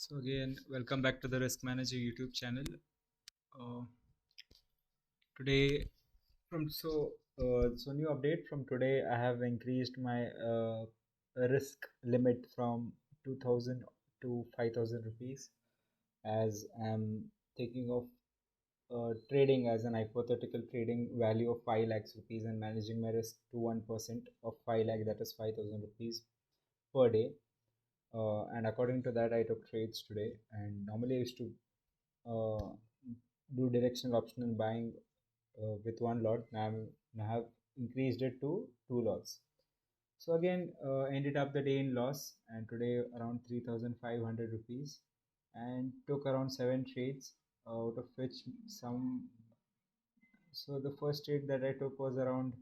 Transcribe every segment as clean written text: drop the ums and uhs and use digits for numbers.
So again, welcome back to the Risk Manager YouTube channel. Uh, Today, new update from today. I have increased my risk limit from 2,000 to 5,000 rupees, as I'm thinking of trading as an hypothetical trading value of 5 lakhs rupees and managing my risk to 1% of 5 lakh, that is 5,000 rupees per day. And according to that, I took trades today. And normally I used to uh, do directional optional buying with one lot. Now I have increased it to two lots. So again, ended up the day in loss, and today around 3,500 rupees, and took around seven trades, out of which some. So the first trade that I took was around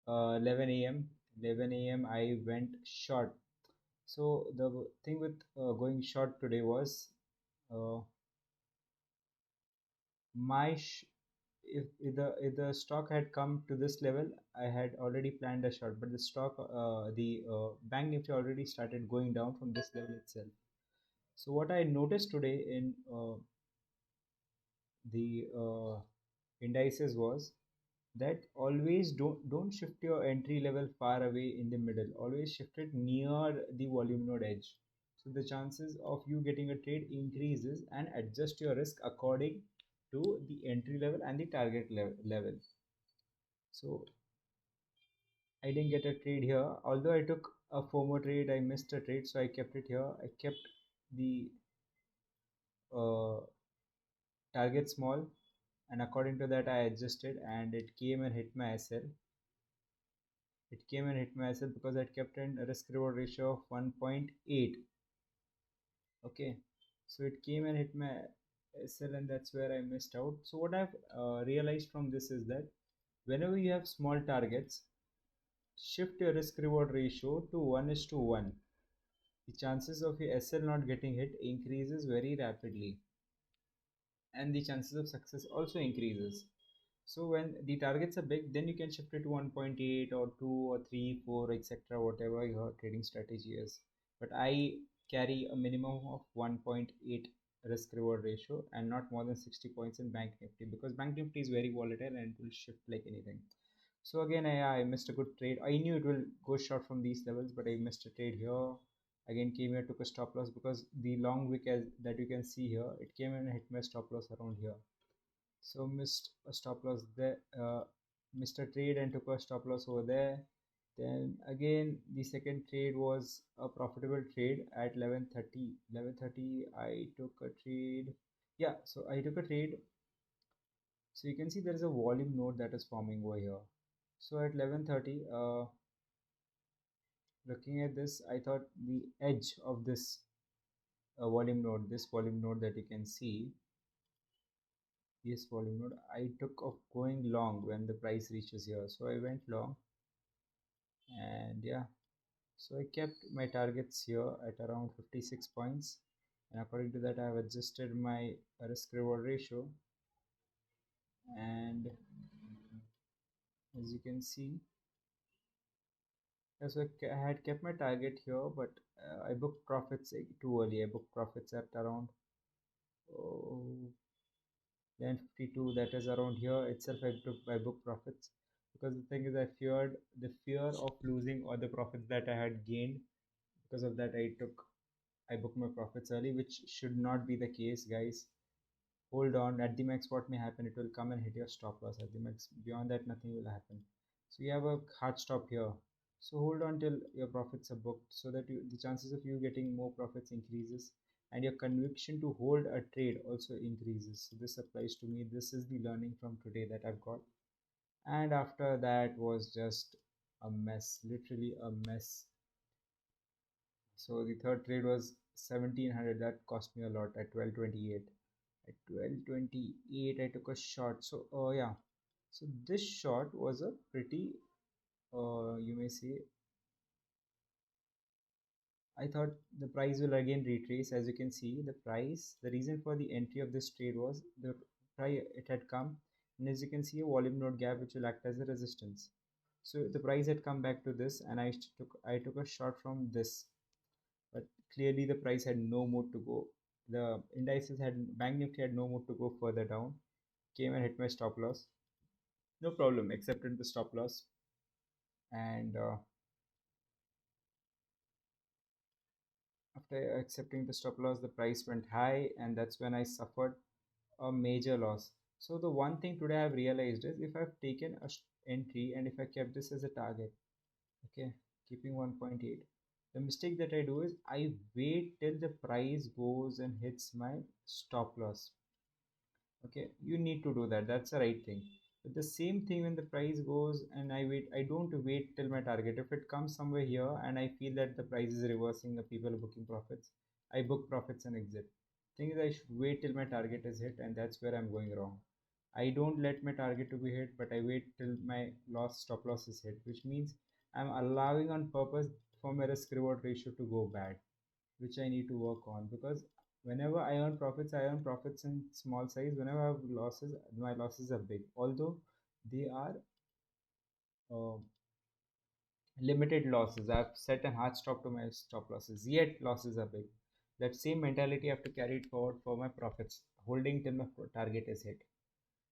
11 a.m. 11 a.m. I went short. So the thing with going short today was uh, my if the stock had come to this level, I had already planned a short, but the bank nifty already started going down from this level itself. So what I noticed today in the indices was that always don't shift your entry level far away in the middle. Always shift it near the volume node edge. So the chances of you getting a trade increases, and adjust your risk according to the entry level and the target level. So I didn't get a trade here. Although I took a FOMO trade, I missed a trade, so I kept it here. I kept the uh, target small, and according to that, I adjusted, and it came and hit my SL. It came and hit my SL because I kept in a risk reward ratio of 1.8. Okay, so it came and hit my SL, and that's where I missed out. So what I've realized from this is that whenever you have small targets, shift your risk reward ratio to 1 is to 1. The chances of your SL not getting hit increases very rapidly, and the chances of success also increases. So when the targets are big, then you can shift it to 1.8 or 2 or 3, 4, etc., whatever your trading strategy is. But I carry a minimum of 1.8 risk reward ratio, and not more than 60 points in bank nifty, because bank nifty is very volatile and it will shift like anything. So again, I missed a good trade. I knew it will go short from these levels, but I missed a trade here. Again, came here, took a stop loss, because the long wick as that you can see here, it came and hit my stop loss around here. So missed a stop loss there, missed a trade and took a stop loss over there. Then again, the second trade was a profitable trade at 11:30. 11:30, I took a trade. Yeah, so I took a trade. So you can see there is a volume node that is forming over here. So at 11:30, looking at this, I thought the edge of this this volume node that you can see, this volume node, I took of going long when the price reaches here. So I went long, and yeah, so I kept my targets here at around 56 points, and according to that, I have adjusted my risk reward ratio. And as you can see, yeah, so I had kept my target here, but I booked profits too early. I booked profits at around oh, 11:52. That is around here itself. I booked profits, because the thing is, I feared the fear of losing all the profits that I had gained. Because of that, I booked my profits early, which should not be the case, guys. Hold on. At the max, what may happen? It will come and hit your stop loss at the max. Beyond that, nothing will happen. So you have a hard stop here. So hold on till your profits are booked, so that the chances of you getting more profits increases, and your conviction to hold a trade also increases. So this applies to me. This is the learning from today that I've got. And after that was just a mess, literally a mess. So the third trade was 1700. That cost me a lot at 12:28. At 12:28, I took a short. So, yeah. So this short was a pretty, you may say, I thought the price will again retrace. As you can see, the reason for the entry of this trade was the price it had come, and as you can see, a volume node gap which will act as a resistance. So the price had come back to this, and I took a short from this, but clearly the price had no more to go. The indices had Bank Nifty had no mood to go further down. Came and hit my stop loss. No problem. Accepted the stop loss, and after accepting the stop loss, the price went high, and that's when I suffered a major loss. So the one thing today I've realized is if I've taken a entry and if I kept this as a target, okay, keeping 1.8, the mistake that I do is I wait till the price goes and hits my stop loss. Okay, you need to do that. That's the right thing. But the same thing when the price goes and I don't wait till my target. If it comes somewhere here and I feel that the price is reversing, the people are booking profits, I book profits and exit. Thing is, I should wait till my target is hit, and that's where I'm going wrong. I don't let my target to be hit, but I wait till my loss stop loss is hit, which means I'm allowing on purpose for my risk reward ratio to go bad, which I need to work on, because whenever I earn profits in small size. Whenever I have losses, my losses are big. Although they are uh, limited losses, I've set a hard stop to my stop losses. Yet losses are big. That same mentality I have to carry it forward for my profits, holding till my target is hit.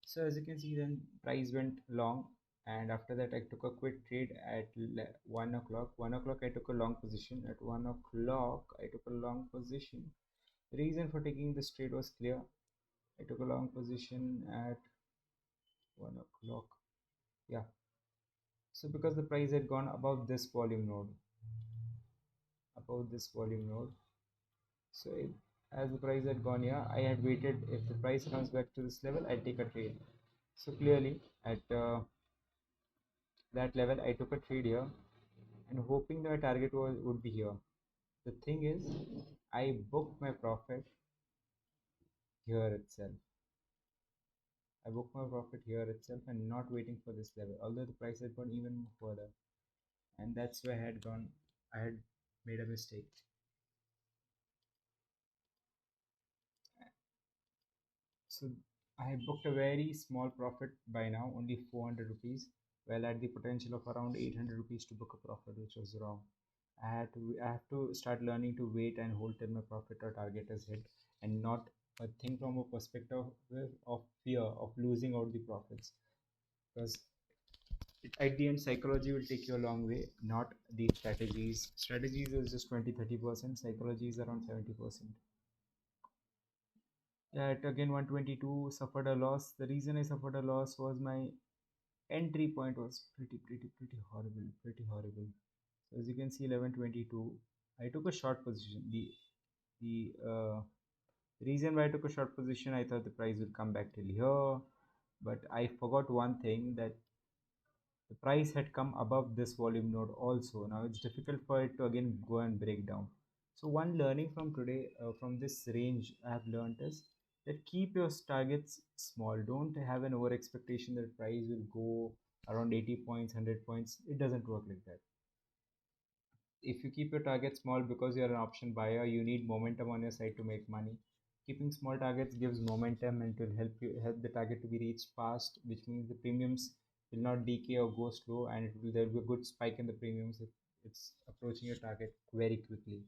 So as you can see, then price went long, and after that I took a quick trade at 1 o'clock. 1 o'clock I took a long position. At 1 o'clock I took a long position. The reason for taking this trade was clear. I took a long position at 1 o'clock. Yeah. So because the price had gone above this volume node. So as the price had gone here, I had waited. If the price comes back to this level, I take a trade. So clearly at that level, I took a trade here and hoping that my target would be here. The thing is, I booked my profit here itself. I booked my profit here itself and not waiting for this level, although the price had gone even further. And that's where I had made a mistake. So I had booked a very small profit by now, only 400 rupees, while I had the potential of around 800 rupees to book a profit, which was wrong. I have to start learning to wait and hold till my profit or target is hit, and not think from a perspective of fear of losing out the profits, because at the end psychology will take you a long way, not the strategies is just 20-30%, psychology is around 70%. At again 122 suffered a loss. The reason I suffered a loss was my entry point was pretty horrible. So as you can see, 1122, I took a short position. The reason why I took a short position, I thought the price would come back till here, but I forgot one thing, that the price had come above this volume node also. Now it's difficult for it to again go and break down. So one learning from today, from this range I have learned is that keep your targets small. Don't have an over expectation that price will go around 80 points, 100 points. It doesn't work like that. If you keep your target small because you're an option buyer, you need momentum on your side to make money. Keeping small targets gives momentum and will help the target to be reached fast, which means the premiums will not decay or go slow, and there will be a good spike in the premiums if it's approaching your target very quickly.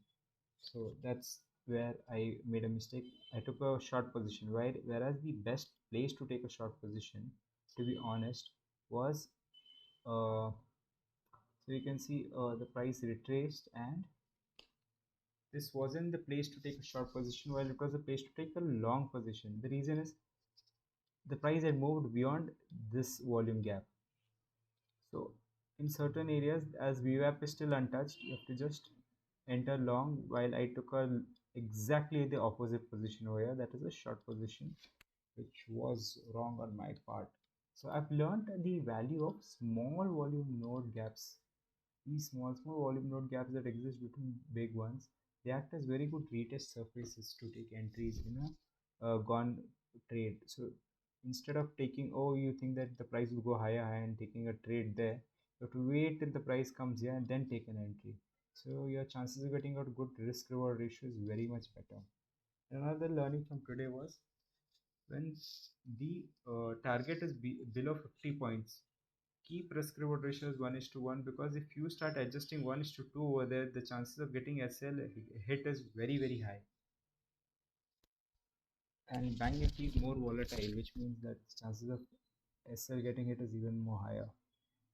So that's where I made a mistake. I took a short position, right? Whereas the best place to take a short position, to be honest, was so you can see the price retraced, and this wasn't the place to take a short position, while it was the place to take a long position. The reason is the price had moved beyond this volume gap. So in certain areas, as VWAP is still untouched, you have to just enter long, while I took a exactly the opposite position over here. That is a short position, which was wrong on my part. So I've learned the value of small volume node gaps. These small volume node gaps that exist between big ones, they act as very good retest surfaces to take entries in a gone trade. So instead of taking, oh, you think that the price will go higher and taking a trade there, you have to wait till the price comes here and then take an entry. So your chances of getting a good risk reward ratio is very much better. Another learning from today was when the target is below 50 points, keep risk reward ratio as 1:1, because if you start adjusting 1:2 over there, the chances of getting SL hit is very high. and Bank Nifty is more volatile, which means that chances of SL getting hit is even more higher.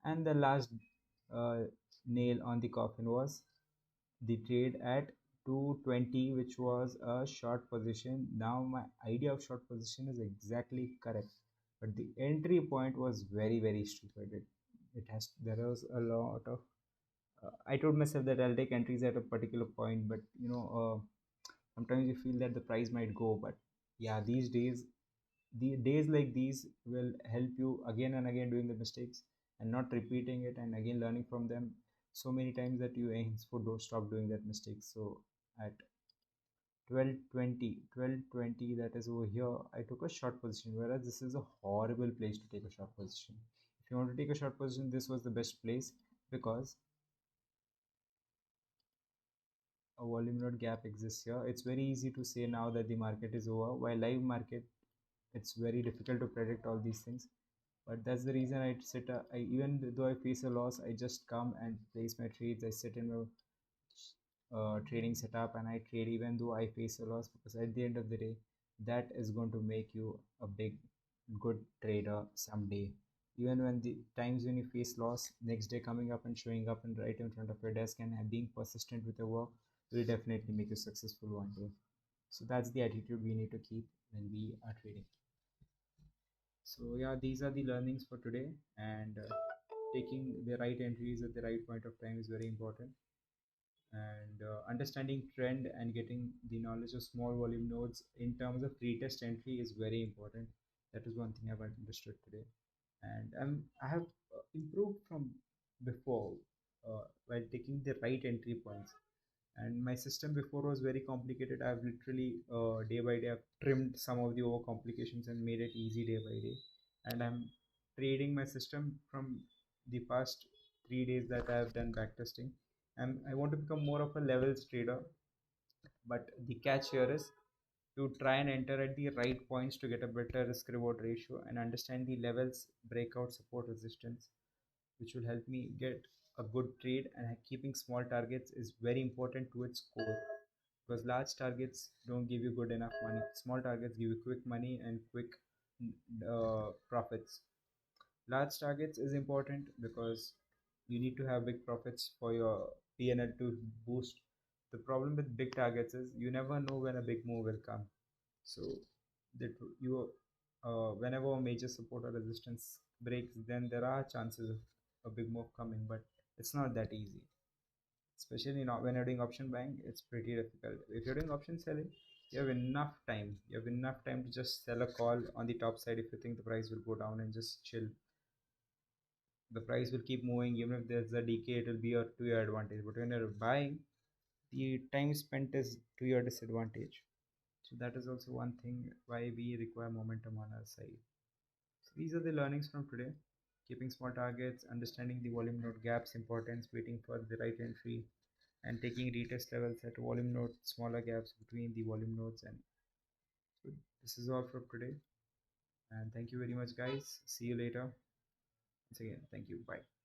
And the last uh, nail on the coffin was the trade at 220, which was a short position. Now my idea of short position is exactly correct, but the entry point was very stupid. It has there was a lot of I told myself that I'll take entries at a particular point, but sometimes you feel that the price might go. But yeah, these days, the days like these will help you again and again doing the mistakes and not repeating it, and again learning from them so many times that you henceforth don't stop doing that mistake. So at 1220, that is over here, I took a short position, whereas this is a horrible place to take a short position. If you want to take a short position, this was the best place, because a volume node gap exists here. It's very easy to say now that the market is over, while live market, it's very difficult to predict all these things. But that's the reason I sit. Even though I face a loss, I just come and place my trades. I sit in my trading setup and I trade even though I face a loss, because at the end of the day, that is going to make you a big, good trader someday. Even when the times when you face loss, next day coming up and showing up and right in front of your desk and being persistent with your work will definitely make you successful one day. So that's the attitude we need to keep when we are trading. So yeah, these are the learnings for today, and taking the right entries at the right point of time is very important. And understanding trend and getting the knowledge of small volume nodes in terms of retest entry is very important. That is one thing I've understood today, and I have improved from before while taking the right entry points. And my system before was very complicated. I've literally day by day I've trimmed some of the over complications and made it easy day by day. And I'm trading my system from the past 3 days that I have done backtesting. And I want to become more of a levels trader, but the catch here is to try and enter at the right points to get a better risk reward ratio and understand the levels, breakout, support, resistance, which will help me get a good trade. And keeping small targets is very important to its core, because large targets don't give you good enough money. Small targets give you quick money and quick profits. Large targets is important because you need to have big profits for your P&L to boost. The problem with big targets is you never know when a big move will come. So that you whenever a major support or resistance breaks, then there are chances of a big move coming, but it's not that easy. Especially not when you're doing option buying, it's pretty difficult. If you're doing option selling, you have enough time. You have enough time to just sell a call on the top side if you think the price will go down, and just chill. The price will keep moving. Even if there's a decay, it will be a to your advantage. But when you're buying, the time spent is to your disadvantage. So that is also one thing why we require momentum on our side. So these are the learnings from today. Keeping small targets, understanding the volume node gaps importance, waiting for the right entry, and taking retest levels at volume node, smaller gaps between the volume nodes. And so this is all for today. And thank you very much, guys. See you later. Once again, thank you. Bye.